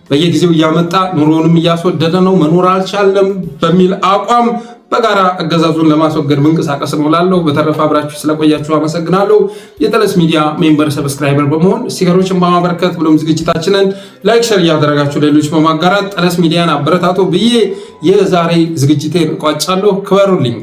በየጊዜው እያመጣ ኑሮንም እያስወደደ ነው። መኖር አልቻለም በሚል አቋም በጋራ አገዛዙን ለማስወገድ መንቀሳቀስ ነው እላለሁ። በተረፈ አብራችሁ ስለቆያችሁ አመሰግናለሁ። የጠለስ ሚዲያ ሜምበር ሰብስክራይበር በመሆን ስቲከሮችን በማበረከት ብሎም ዝግጅታችንን ላይክ፣ ሼር እያደረጋችሁ ሌሎች በማጋራት ጠለስ ሚዲያን አበረታቱ ብዬ የዛሬ ዝግጅቴን እቋጫለሁ። ክበሩልኝ።